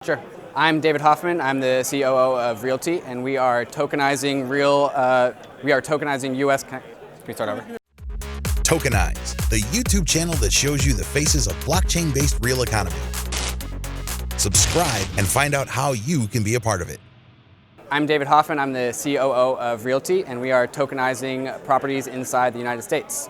Sure. I'm David Hoffman. I'm the COO of RealT, and we are tokenizing US. Can we start over? Tokenize, the YouTube channel that shows you the faces of blockchain-based real economy. Subscribe and find out how you can be a part of it. I'm David Hoffman. I'm the COO of RealT, and we are tokenizing properties inside the United States.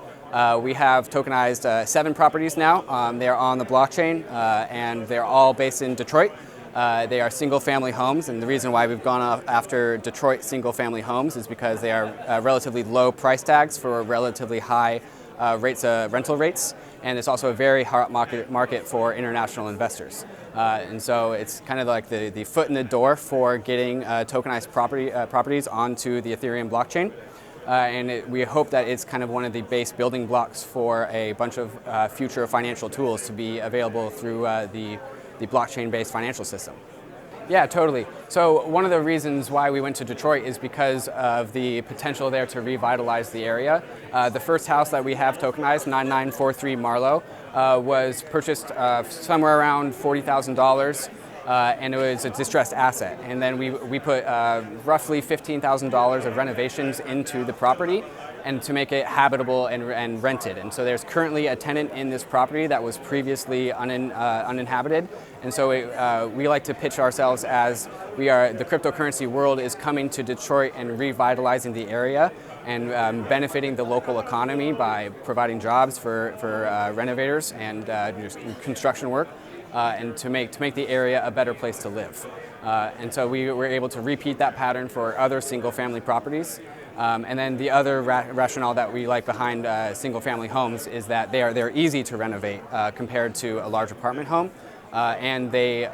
We have tokenized 7 properties now. They are on the blockchain, and they're all based in Detroit. They are single-family homes, and the reason why we've gone after Detroit single-family homes is because they are relatively low price tags for relatively high rental rates, and it's also a very hot market for international investors. And so it's kind of like the foot in the door for getting tokenized properties onto the Ethereum blockchain. We hope that it's kind of one of the base building blocks for a bunch of future financial tools to be available through the blockchain-based financial system. Yeah, totally. So one of the reasons why we went to Detroit is because of the potential there to revitalize the area. The first house that we have tokenized, 9943 Marlowe, was purchased somewhere around $40,000. And it was a distressed asset. And then we put roughly $15,000 of renovations into the property and to make it habitable and rented. And so there's currently a tenant in this property that was previously uninhabited. And so we like to pitch ourselves as the cryptocurrency world is coming to Detroit and revitalizing the area and benefiting the local economy by providing jobs for renovators and construction work. And to make the area a better place to live. And so we were able to repeat that pattern for other single-family properties. And then the other rationale that we like behind single-family homes is that they're easy to renovate compared to a large apartment home. And they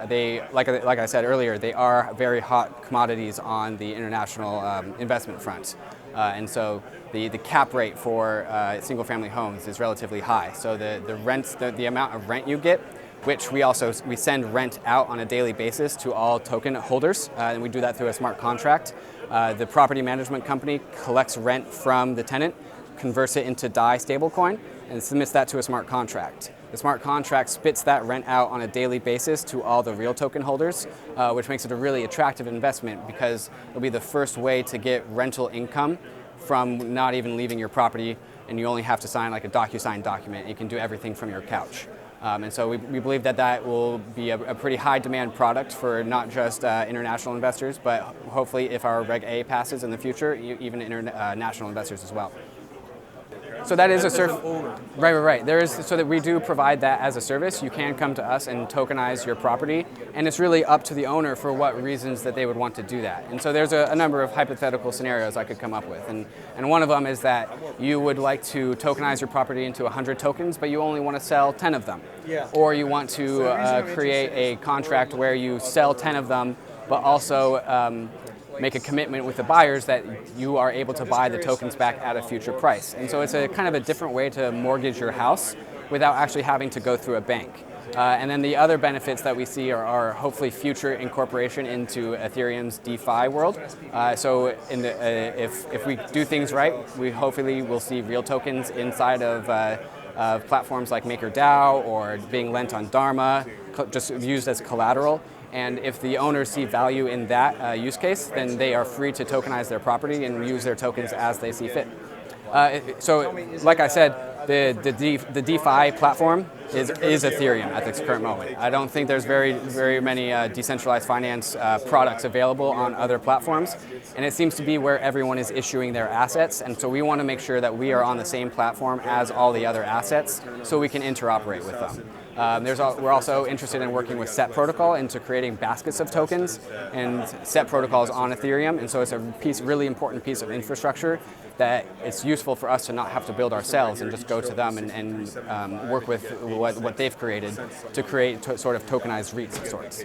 like I said earlier, they are very hot commodities on the international investment front. And so the cap rate for single-family homes is relatively high. So the amount of rent you get, which we send rent out on a daily basis to all token holders, and we do that through a smart contract. The property management company collects rent from the tenant, converts it into DAI stablecoin, and submits that to a smart contract. The smart contract spits that rent out on a daily basis to all the real token holders, which makes it a really attractive investment because it'll be the first way to get rental income from not even leaving your property, and you only have to sign like a DocuSign document. You can do everything from your couch. And so we believe that will be a pretty high demand product for not just international investors, but hopefully if our Reg A passes in the future, even international investors as well. So that is a service. Right. There is, so that we do provide that as a service. You can come to us and tokenize your property, and it's really up to the owner for what reasons that they would want to do that. And so there's a number of hypothetical scenarios I could come up with, and one of them is that you would like to tokenize your property into 100 tokens, but you only want to sell 10 of them. Yeah. Or you want to create a contract where you sell 10 of them, but also make a commitment with the buyers that you are able to buy the tokens back at a future price. And so it's a kind of a different way to mortgage your house without actually having to go through a bank. And then the other benefits that we see are hopefully future incorporation into Ethereum's DeFi world. So if we do things right, we hopefully will see real tokens inside of platforms like MakerDAO or being lent on Dharma, just used as collateral. And if the owners see value in that use case, then they are free to tokenize their property and use their tokens as they see fit. So, like I said, the DeFi platform is Ethereum at this current moment. I don't think there's very many decentralized finance products available on other platforms, and it seems to be where everyone is issuing their assets. And so we want to make sure that we are on the same platform as all the other assets, so we can interoperate with them. We're also interested in working with SET protocol into creating baskets of tokens, and SET protocol is on Ethereum, and so it's a really important piece of infrastructure that it's useful for us to not have to build ourselves and just go to them and work with what they've created to create sort of tokenized REITs of sorts.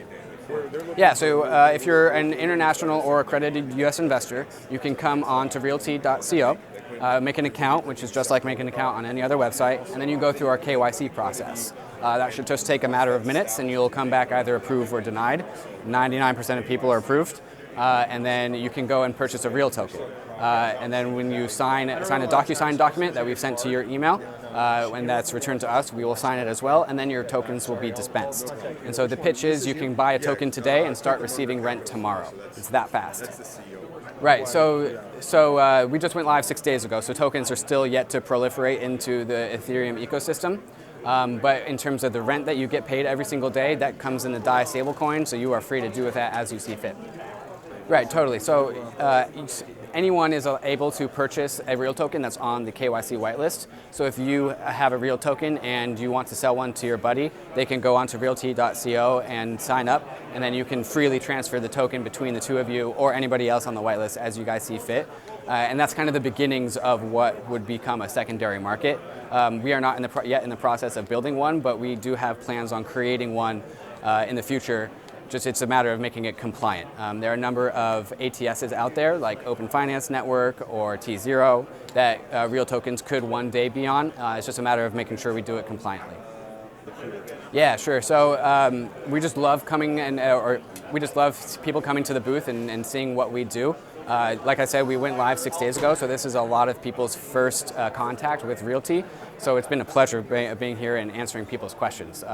Yeah, so if you're an international or accredited US investor, you can come on to realt.co, make an account, which is just like making an account on any other website, and then you go through our KYC process. That should just take a matter of minutes, and you'll come back either approved or denied. 99% of people are approved. And then you can go and purchase a real token. And then when you sign a DocuSign document that we've sent to your email, When that's returned to us, we will sign it as well, and then your tokens will be dispensed. And so the pitch is you can buy a token today and start receiving rent tomorrow. It's that fast. Right, so we just went live 6 days ago, so tokens are still yet to proliferate into the Ethereum ecosystem. But in terms of the rent that you get paid every single day, that comes in the DAI stablecoin, so you are free to do with that as you see fit. Right, totally. So anyone is able to purchase a RealT token that's on the KYC whitelist. So if you have a RealT token and you want to sell one to your buddy, they can go onto realt.co and sign up, and then you can freely transfer the token between the two of you or anybody else on the whitelist as you guys see fit. And that's kind of the beginnings of what would become a secondary market. We are not yet in the process of building one, but we do have plans on creating one in the future. Just it's a matter of making it compliant. There are a number of ATSs out there, like Open Finance Network or T0, that RealT tokens could one day be on. It's just a matter of making sure we do it compliantly. Yeah, sure. So we just love coming we just love people coming to the booth and seeing what we do. Like I said, we went live 6 days ago, so this is a lot of people's first contact with RealT. So it's been a pleasure being here and answering people's questions.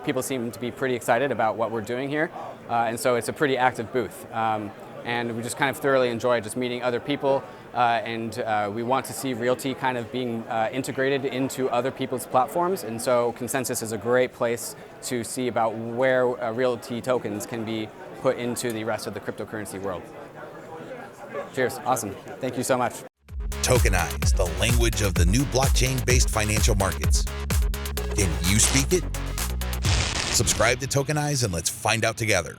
People seem to be pretty excited about what we're doing here, and so it's a pretty active booth. And we just kind of thoroughly enjoy just meeting other people, and we want to see RealT kind of being integrated into other people's platforms, and so Consensus is a great place to see about where RealT tokens can be put into the rest of the cryptocurrency world. Cheers. Awesome. Thank you so much. Tokenize, the language of the new blockchain-based financial markets. Can you speak it? Subscribe to Tokenize and let's find out together.